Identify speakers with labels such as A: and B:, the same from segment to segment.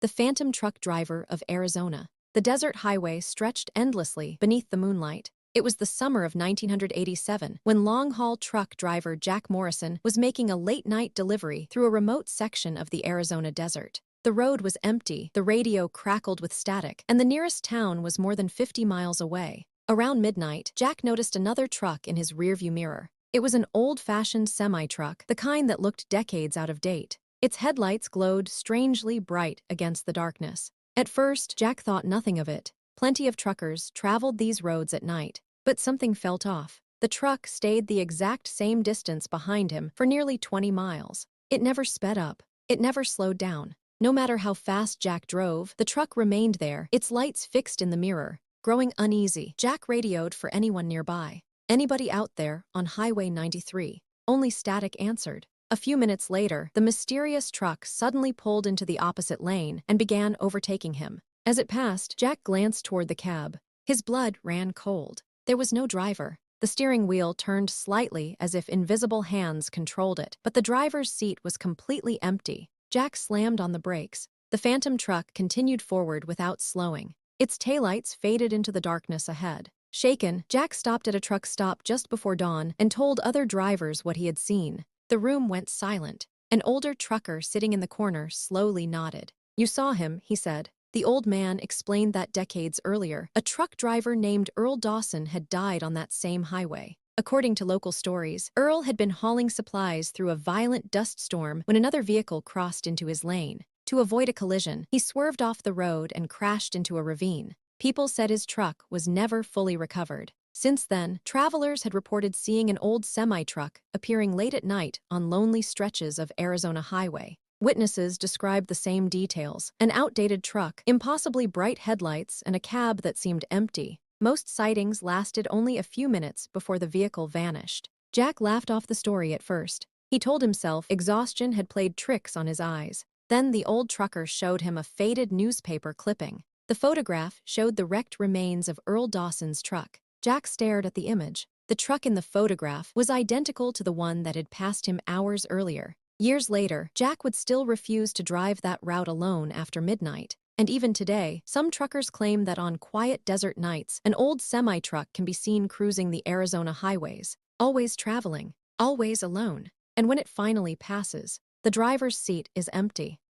A: The Phantom truck driver of Arizona. The desert highway stretched endlessly beneath the moonlight. It was the summer of 1987 when long-haul truck driver Jack Morrison was making a late-night delivery through a remote section of the Arizona desert. The road was empty, the radio crackled with static, and the nearest town was more than 50 miles away. Around midnight, Jack noticed another truck in his rearview mirror. It was an old-fashioned semi-truck, the kind that looked decades out of date. Its headlights glowed strangely bright against the darkness. At first, Jack thought nothing of it. Plenty of truckers traveled these roads at night. But something felt off. The truck stayed the exact same distance behind him for nearly 20 miles. It never sped up. It never slowed down. No matter how fast Jack drove, the truck remained there, its lights fixed in the mirror. Growing uneasy, Jack radioed for anyone nearby. Anybody out there on Highway 93? Only static answered. A few minutes later, the mysterious truck suddenly pulled into the opposite lane and began overtaking him. As it passed, Jack glanced toward the cab. His blood ran cold. There was no driver. The steering wheel turned slightly as if invisible hands controlled it, but the driver's seat was completely empty. Jack slammed on the brakes. The Phantom truck continued forward without slowing. Its taillights faded into the darkness ahead. Shaken, Jack stopped at a truck stop just before dawn and told other drivers what he had seen. The room went silent. An older trucker sitting in the corner slowly nodded. "You saw him," he said. The old man explained that decades earlier, a truck driver named Earl Dawson had died on that same highway. According to local stories, Earl had been hauling supplies through a violent dust storm when another vehicle crossed into his lane. To avoid a collision, he swerved off the road and crashed into a ravine. People said his truck was never fully recovered. Since then, travelers had reported seeing an old semi-truck appearing late at night on lonely stretches of Arizona highway. Witnesses described the same details: an outdated truck, impossibly bright headlights, and a cab that seemed empty. Most sightings lasted only a few minutes before the vehicle vanished. Jack laughed off the story at first. He told himself exhaustion had played tricks on his eyes. Then the old trucker showed him a faded newspaper clipping. The photograph showed the wrecked remains of Earl Dawson's truck. Jack stared at the image. The truck in the photograph was identical to the one that had passed him hours earlier. Years later, Jack would still refuse to drive that route alone after midnight. And even today, some truckers claim that on quiet desert nights, an old semi-truck can be seen cruising the Arizona highways, always traveling, always alone. And when it finally passes, the driver's seat is empty.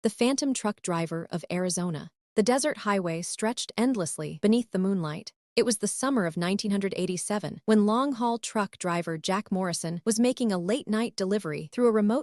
A: The Phantom truck driver of Arizona. The desert highway stretched endlessly beneath the moonlight. It was the summer of 1987 when long-haul truck driver Jack Morrison was making a late-night delivery through a remote